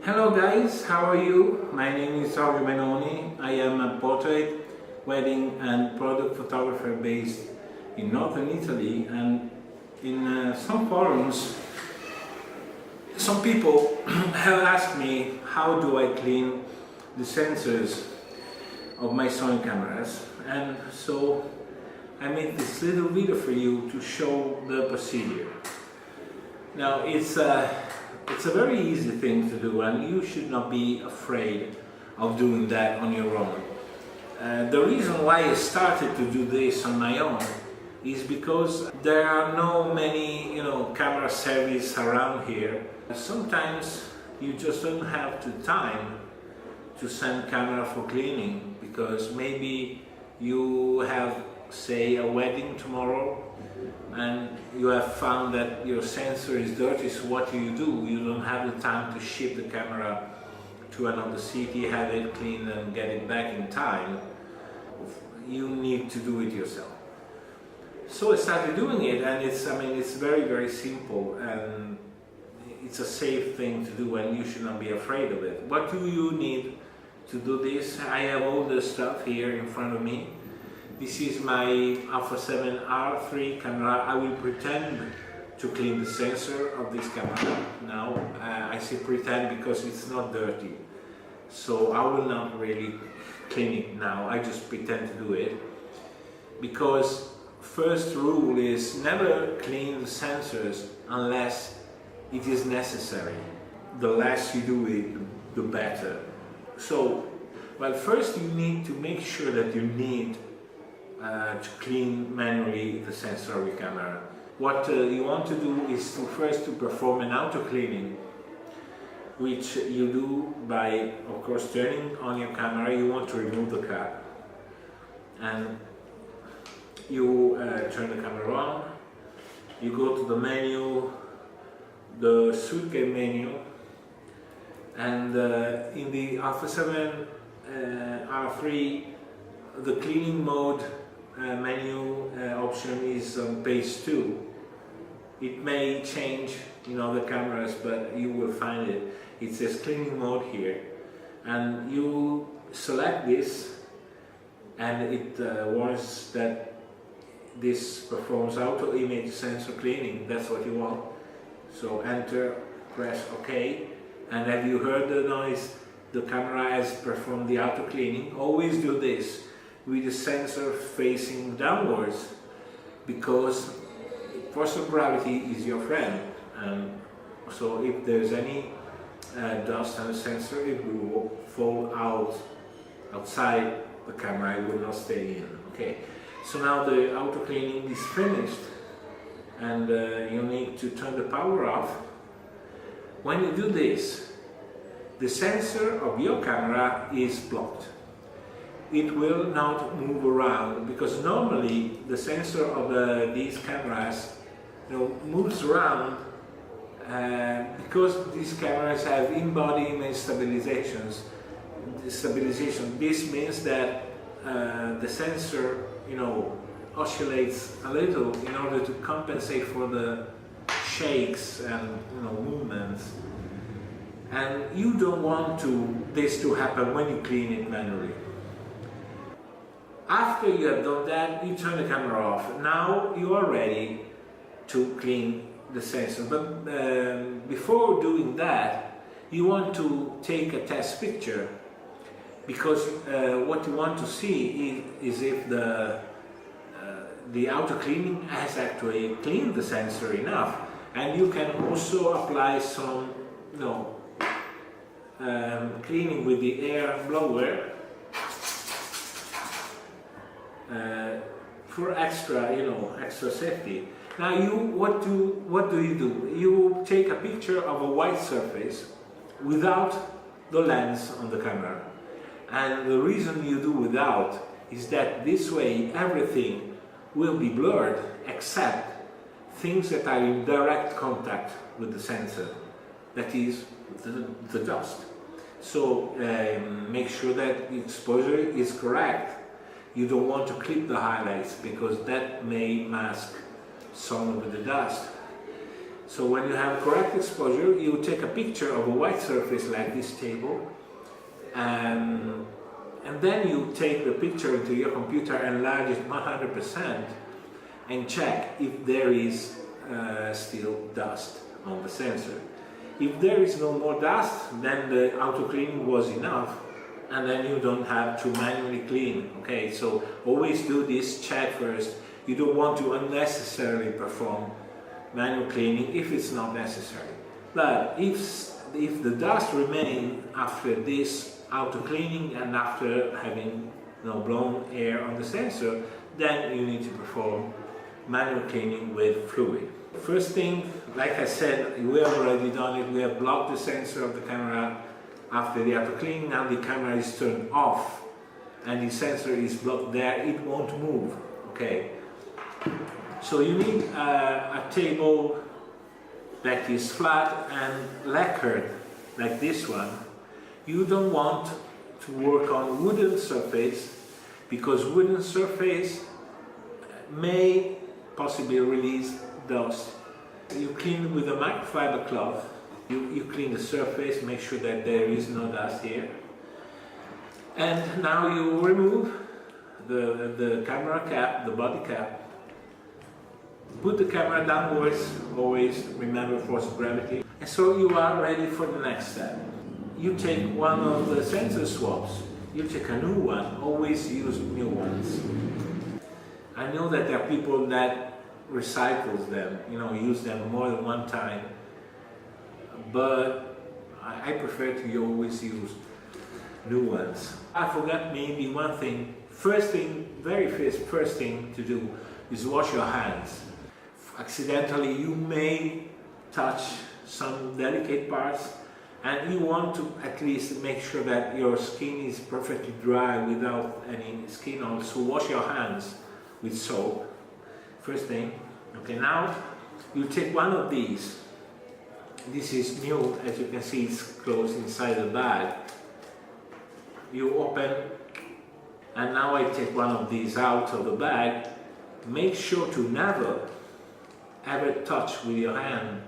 Hello guys, how are you? My name is Benoni. I am a portrait, wedding and product photographer based in northern Italy, and in some forums some people have asked me how do I clean the sensors of my Sony cameras, and so I made this little video for you to show the procedure. Now it's a very easy thing to do, and you should not be afraid of doing that on your own. The reason why I started to do this on my own is because there are no many, camera service around here. Sometimes you just don't have the time to send camera for cleaning because maybe you have, say, a wedding tomorrow and you have found that your sensor is dirty. So what do? You don't have the time to ship the camera to another city, have it cleaned and get it back in time. You need to do it yourself. So I started doing it, and it's very, very simple, and it's a safe thing to do, and you should not be afraid of it. What do you need to do this? I have all the stuff here in front of me. This is my Alpha 7 R3 camera. I will pretend to clean the sensor of this camera now. I say pretend because it's not dirty. So I will not really clean it now. I just pretend to do it. Because first rule is never clean the sensors unless it is necessary. The less you do it, the better. So, well, first you need to make sure that you need to clean manually the sensor of your camera. What you want to do is to perform an auto cleaning, which you do by, of course, turning on your camera. You want to remove the cap, and you turn the camera on. You go to the menu, the suitcase menu, and in the Alpha 7 R3, the cleaning mode menu option is on page 2. It may change in other cameras, but you will find it. It says cleaning mode here, and you select this, and it warns that this performs auto image sensor cleaning. That's what you want. So enter, press OK, and have you heard the noise? The camera has performed the auto cleaning. Always do this with the sensor facing downwards, because force of gravity is your friend, and so if there's any dust on the sensor, it will fall outside the camera. It will not stay in. Okay, so now the auto cleaning is finished, and you need to turn the power off. When you do this, the sensor of your camera is blocked. It will not move around, because normally the sensor of these cameras moves around because these cameras have in-body image stabilization. This means that the sensor oscillates a little in order to compensate for the shakes and movements, and you don't want this to happen when you clean it manually. After you have done that, you turn the camera off. Now you are ready to clean the sensor. But before doing that, you want to take a test picture, because what you want to see is if the auto cleaning has actually cleaned the sensor enough. And you can also apply some cleaning with the air blower for extra safety. Now what do you do? You take a picture of a white surface without the lens on the camera, and the reason you do without is that this way everything will be blurred except things that are in direct contact with the sensor, that is the dust. So make sure that the exposure is correct. You don't want to clip the highlights because that may mask some of the dust. So when you have correct exposure, you take a picture of a white surface like this table, and then you take the picture into your computer, enlarge it 100%, and check if there is still dust on the sensor. If there is no more dust, then the auto cleaning was enough, and then you don't have to manually clean. Okay, so always do this check first. You don't want to unnecessarily perform manual cleaning if it's not necessary. But if the dust remains after this auto cleaning and after having blown air on the sensor, then you need to perform manual cleaning with fluid. First thing, like I said, we have already done it. We have blocked the sensor of the camera after the auto cleaning. Now the camera is turned off and the sensor is blocked there. It won't move. Okay. So you need a table that is flat and lacquered, like this one. You don't want to work on wooden surface, because wooden surface may possibly release dust. You clean with a microfiber cloth. You clean the surface, make sure that there is no dust here. And now you remove the camera cap, the body cap. Put the camera downwards, always remember force of gravity. And so you are ready for the next step. You take one of the sensor swabs, you take a new one, always use new ones. I know that there are people that recycles them, use them more than one time, but I prefer to always use new ones. I forgot maybe one thing. First thing to do is wash your hands. Accidentally you may touch some delicate parts, and you want to at least make sure that your skin is perfectly dry without any skin on. So wash your hands with soap. First thing. Okay, now you take one of these. This is new, as you can see, it's closed inside the bag. You open, and now I take one of these out of the bag. Make sure to never ever touch with your hand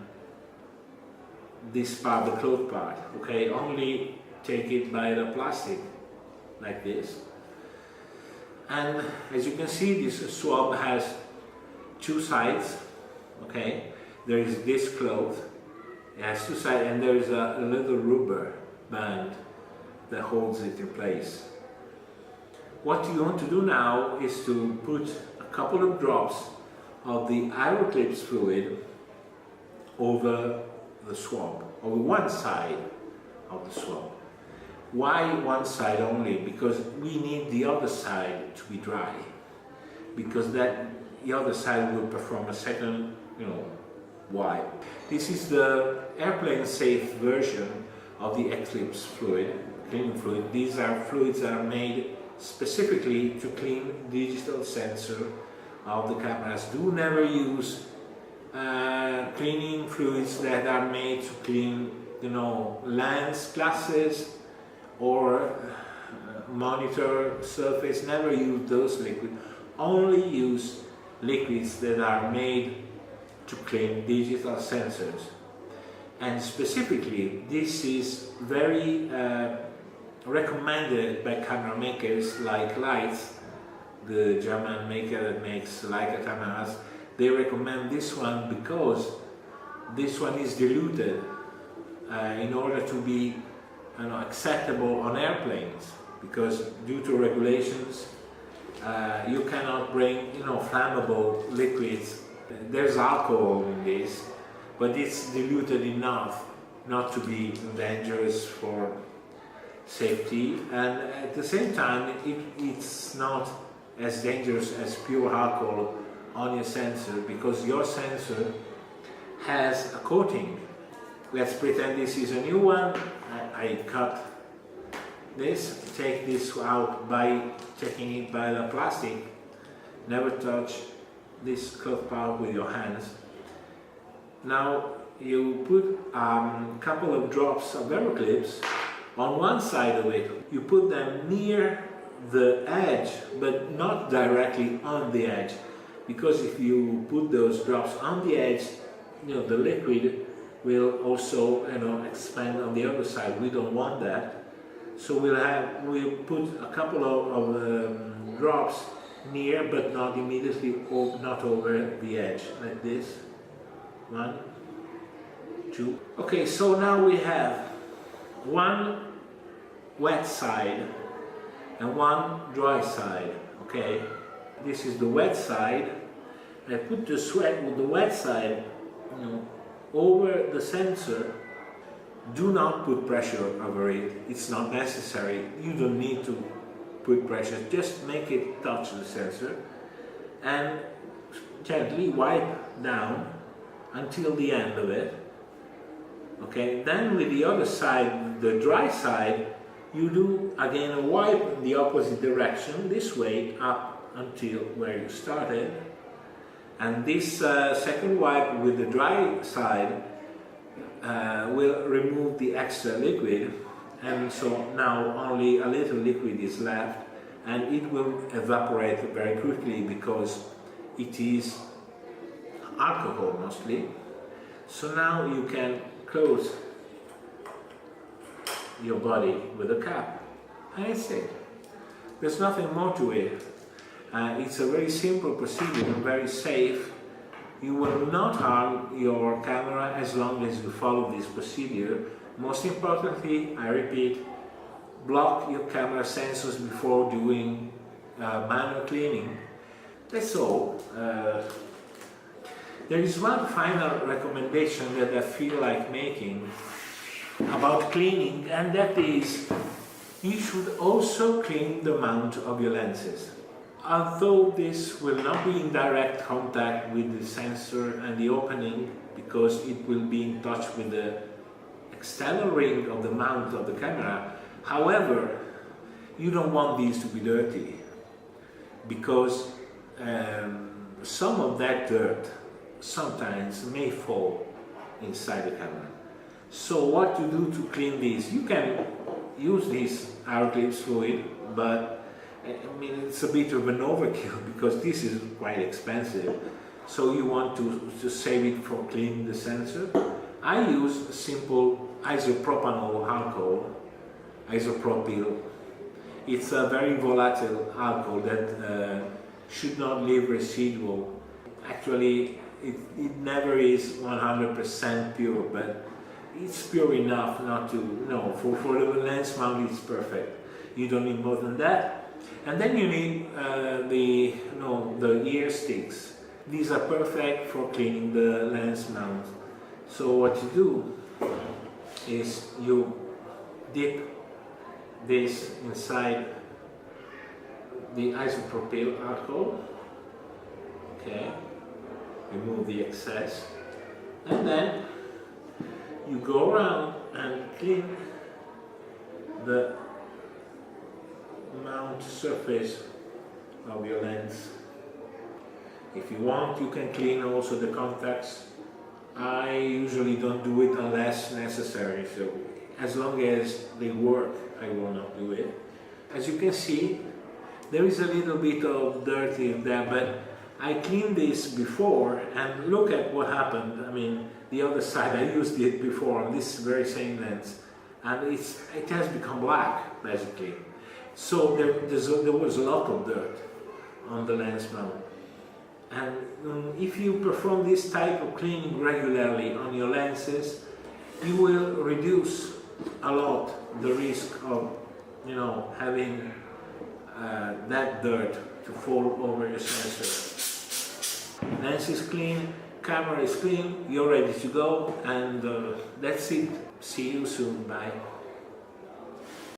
this part, the cloth part. Okay, only take it by the plastic, like this. And as you can see, this swab has two sides. Okay, there is this cloth, it has two sides, and there is a little rubber band that holds it in place. What you want to do now is to put a couple of drops of the Aeroclipse fluid over the swab, over one side of the swab. Why one side only? Because we need the other side to be dry, because the other side will perform a second wipe. This is the airplane safe version of the Eclipse fluid, cleaning fluid. These are fluids that are made specifically to clean digital sensor of the cameras. Do never use cleaning fluids that are made to clean lens glasses or monitor surface. Never use those liquids. Only use liquids that are made to clean digital sensors. And specifically, this is very recommended by camera makers like Leitz, the German maker that makes Leica cameras. They recommend this one because this one is diluted in order to be acceptable on airplanes, because due to regulations you cannot bring flammable liquids. There's alcohol in this, but it's diluted enough not to be dangerous for safety, and at the same time it's not as dangerous as pure alcohol on your sensor, because your sensor has a coating. Let's pretend this is a new one. I cut this, take this out by taking it by the plastic. Never touch this cloth part with your hands. Now you put a couple of drops of Aeroclipse on one side of it. You put them near the edge, but not directly on the edge, because if you put those drops on the edge, the liquid will also expand on the other side. We don't want that, so we'll put a couple of drops near, but not immediately, or not over the edge, like this. 1, 2. Okay, so now we have one wet side and one dry side. Okay, this is the wet side. I put the sweat with the wet side over the sensor. Do not put pressure over it. It's not necessary. You don't need to put pressure. Just make it touch the sensor and gently wipe down until the end of it. Okay, then with the other side, the dry side, you do again a wipe in the opposite direction, this way up until where you started. And this second wipe with the dry side will remove the extra liquid, and so now only a little liquid is left, and it will evaporate very quickly because it is alcohol mostly. So now you can close your body with a cap, and that's it. There's nothing more to it. It's a very simple procedure and very safe. You will not harm your camera as long as you follow this procedure. Most importantly, I repeat, block your camera sensors before doing manual cleaning. That's all. There is one final recommendation that I feel like making about cleaning, and that is you should also clean the mount of your lenses. Although this will not be in direct contact with the sensor and the opening, because it will be in touch with the external ring of the mount of the camera, however, you don't want these to be dirty, because some of that dirt sometimes may fall inside the camera. So what to do to clean these? You can use this Aeroclipse fluid, but I mean, it's a bit of an overkill because this is quite expensive. So you want to save it for cleaning the sensor. I use a simple isopropanol alcohol, isopropyl. It's a very volatile alcohol that should not leave residual. Actually, it never is 100% pure, but it's pure enough not to, for the lens mount it's perfect. You don't need more than that. And then you need the ear sticks. These are perfect for cleaning the lens mount. So what you do is you dip this inside the isopropyl alcohol. Okay, remove the excess, and then you go around and clean the mount surface of your lens. If you want, you can clean also the contacts. I usually don't do it unless necessary, so as long as they work, I will not do it. As you can see, there is a little bit of dirt in there, but I cleaned this before, and look at what happened. I mean, the other side, I used it before on this very same lens, and it has become black, basically. So there was a lot of dirt on the lens mount. And if you perform this type of cleaning regularly on your lenses, you will reduce a lot the risk of, having that dirt to fall over your sensor. Lens is clean, camera is clean, you're ready to go, and that's it. See you soon. Bye.